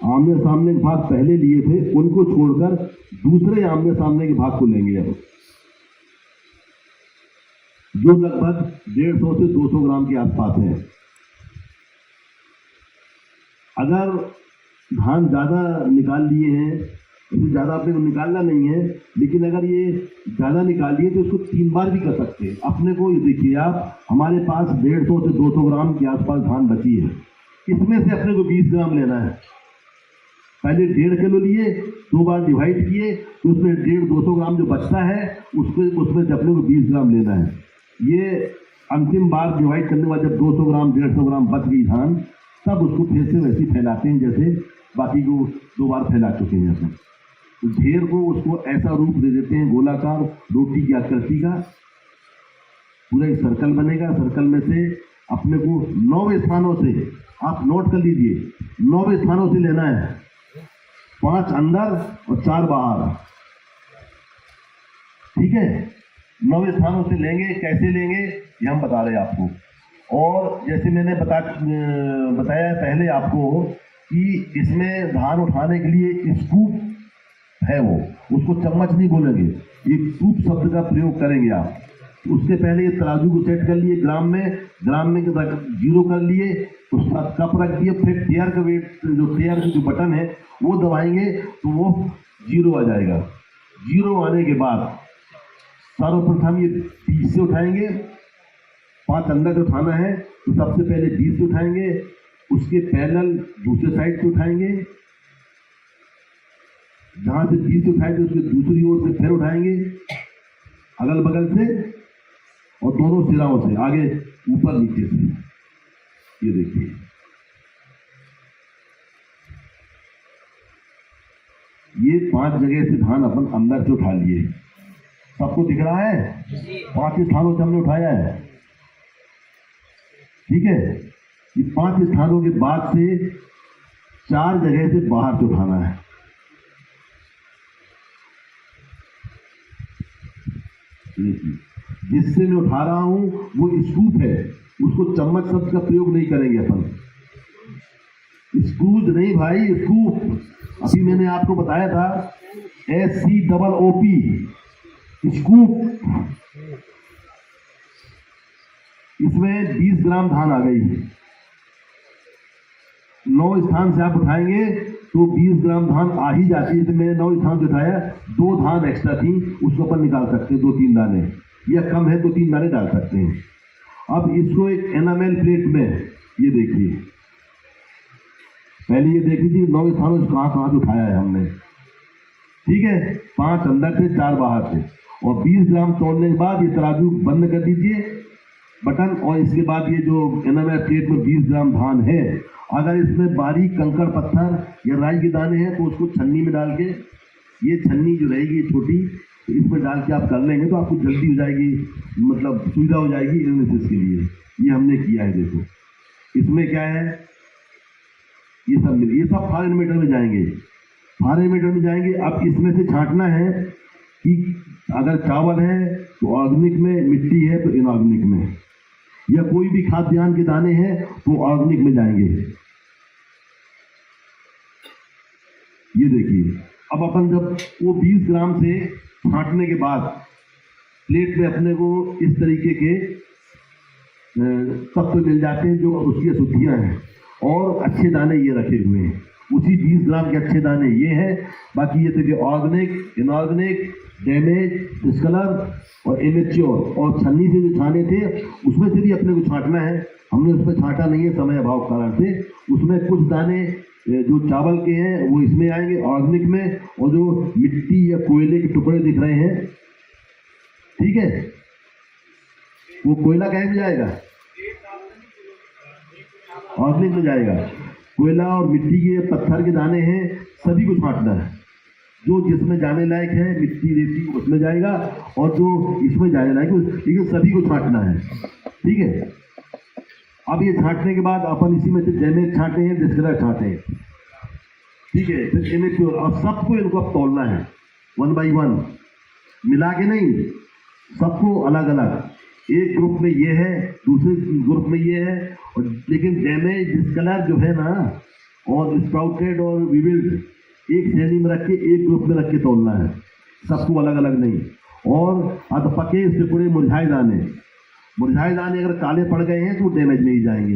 आमने सामने के भाग पहले लिए थे उनको छोड़कर दूसरे आमने सामने के भाग को लेंगे अब, जो लगभग 150 से 200 ग्राम के आसपास है। अगर धान ज़्यादा निकाल लिए हैं, इससे ज़्यादा अपने को निकालना नहीं है, लेकिन अगर ये ज़्यादा निकालिए तो इसको 3 बार भी कर सकते हैं। अपने को ये देखिए आप, हमारे पास 150 से 200 ग्राम के आसपास धान बची है, इसमें से अपने को 20 ग्राम लेना है। पहले 1.5 किलो लिए, 2 बार डिवाइड किए, तो उसमें 150-200 ग्राम जो बचता है उसमें से अपने को 20 ग्राम लेना है। ये अंतिम बार डिवाइड करने के बाद जब 200 ग्राम 150 ग्राम बच गई धान, तब उसको फिर से वैसे फैलाते हैं जैसे बाकी को 2 बार फैला चुके हैं अपन। तो ढेर को उसको ऐसा रूप दे देते हैं गोलाकार रोटी की आकृति का, पूरा एक सर्कल बनेगा। सर्कल में से अपने को 9 स्थानों से, आप नोट कर लीजिए, 9 स्थानों से लेना है, 5 अंदर और 4 बाहर। ठीक है, 9 स्थानों से लेंगे। कैसे लेंगे ये हम बता रहे हैं आपको। और जैसे मैंने बताया पहले आपको कि इसमें धान उठाने के लिए स्कूप है, वो उसको चम्मच नहीं बोलेंगे, ये स्कूप शब्द का प्रयोग करेंगे आप। उससे पहले ये तराजू को सेट कर लिए, ग्राम में 0 कर लिए, उसका कप रख दिए, फिर टेयर का वेट, टेयर की जो बटन है वो दबाएंगे तो वो 0 आ जाएगा। 0 आने के बाद सर्वप्रथम ये 20 से उठाएंगे, 5 अंदर से उठाना है तो सबसे पहले 20 से उठाएंगे, उसके पैरेलल दूसरे साइड से उठाएंगे, जहां से 20 से उठाएंगे उसके दूसरी ओर से फिर उठाएंगे, अगल बगल से और दोनों सिराओं से, आगे ऊपर नीचे से। ये देखिए ये 5 जगह से धान अपन अंदर से उठा लिए। सबको दिख रहा है? 5 स्थानों से हमने उठाया है। ठीक है, ये 5 स्थानों के बाद से 4 जगह से बाहर से उठाना है। जिससे मैं उठा रहा हूं वो स्कूप है, उसको चम्मच शब्द का प्रयोग नहीं करेंगे अपन। स्क्रूज नहीं भाई, स्कूप। अभी मैंने आपको बताया था SCOOP, स्कूप। इसमें 20 ग्राम धान आ गई। 9 स्थान से आप उठाएंगे तो 20 ग्राम धान आ ही जाती है। तो मैंने 9 स्थान से उठाया, 2 धान एक्स्ट्रा थी, उसको अपन निकाल सकते हैं, 2-3 दाने, या कम है तो 3 दाने डाल सकते हैं। अब इसको एक एनामेल प्लेट में, ये देखिए, पहले ये देख लीजिए 9 स्थानों से कहाँ से उठाया है हमने, ठीक है। 5 अंदर से, 4 बाहर से, और 20 ग्राम तोड़ने के बाद ये तराजू बंद कर दीजिए बटन, और इसके बाद ये जो एनामेल प्लेट में 20 ग्राम धान है, अगर इसमें बारीक कंकड़ पत्थर या राई के दाने हैं तो उसको छन्नी में डाल के, ये छन्नी जो रहेगी छोटी, तो इसमें डाल के आप कर लेंगे तो आपको जल्दी हो जाएगी, मतलब सुविधा हो जाएगी एनालिसिस के लिए। ये हमने किया है, देखो इसमें क्या है, ये सब फारेनमीटर में जाएंगे, फारेनमीटर में जाएंगे। अब इसमें से छांटना है कि अगर चावल है तो ऑर्गेनिक में, मिट्टी है तो इनऑर्गेनिक में, या कोई भी खाद्यान्न के दाने हैं तो ऑर्गेनिक में जाएंगे। ये देखिए, अब अपन जब वो 20 ग्राम से छांटने के बाद प्लेट में अपने को इस तरीके के तत्व मिल जाते हैं जो उसकी अशुद्धियां हैं, और अच्छे दाने ये रखे हुए हैं। उसी 20 ग्राम के अच्छे दाने ये हैं, बाकी ये देखिए ऑर्गेनिक, इनऑर्गेनिक, डैमेज, डिस्कलर और इमेच्योर, और छन्नी से जो छाने थे उसमें से भी अपने को छांटना है। हमने उसमें छांटा नहीं है समय अभाव कारण से। उसमें कुछ दाने जो चावल के हैं वो इसमें आएंगे ऑर्गेनिक में, और जो मिट्टी या कोयले के टुकड़े दिख रहे हैं, ठीक है, वो कोयला कहीं में जाएगा, ऑर्गेनिक में जाएगा। कोयला और मिट्टी के पत्थर के दाने हैं, सभी को छांटना है। जो जिसमें जाने लायक है, मिट्टी रेती, उसमें जाएगा, और जो इसमें जाने लायक, लेकिन सभी को छांटना है, ठीक है। अब ये छांटने के बाद अपन इसी में से डैमेज छांटे हैं, डिस्कलर छांटे हैं, ठीक है, फिर इमेच्योर, और सबको इनको अब तोलना है 1 by 1, मिला के नहीं, सबको अलग अलग। एक ग्रुप में ये है, दूसरे ग्रुप में ये है, और लेकिन डैमेज, डिस्कलर जो है ना, और स्प्राउटेड और विविल्ड एक श्रेणी में रख के, एक ग्रुप में रख के तोलना है, सबको अलग अलग नहीं। और अधपके सिकुड़े मुरझाए दाने अगर काले पड़ गए हैं तो डैमेज में ही जाएंगे,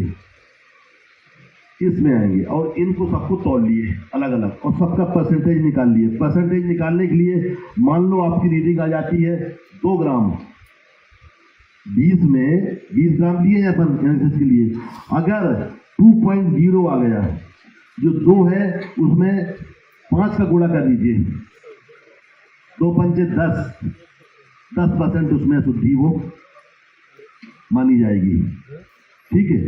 इसमें आएंगे। और इनको सबको तोल लिए अलग अलग, और सबका परसेंटेज निकाल लिए। परसेंटेज निकालने के लिए मान लो आपकी रीडिंग आ जाती है 2 ग्राम, 20 में 20 ग्राम लिए हैं अपन एनालिसिस के लिए। अगर 2.0 आ गया, जो 2 है उसमें 5 का गुणा कर दीजिए, 2 पंचे 10% उसमें अशुद्धि वो मानी जाएगी, ठीक है।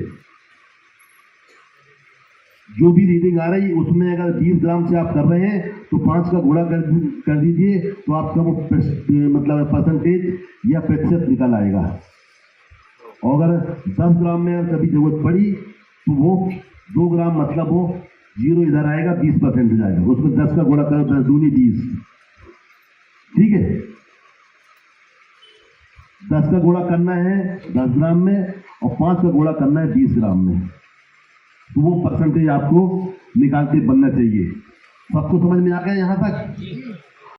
जो भी रीडिंग आ रही उसमें अगर 20 ग्राम से आप कर रहे हैं तो 5 का गुणा कर दीजिए, तो आपका वो मतलब परसेंटेज या प्रतिशत निकल आएगा। और अगर 10 ग्राम में अगर कभी जरूरत पड़ी तो वो 2 ग्राम मतलब वो 0 इधर आएगा, 20% हो जाएगा, उसमें 10 का गुणा करो, 10 दूनी 20, ठीक है। 10 का गुणा करना है 10 ग्राम में, और 5 का गुणा करना है 20 ग्राम में, तो वो परसेंटेज आपको निकाल के बनना चाहिए। सबको समझ में आ गया यहाँ तक?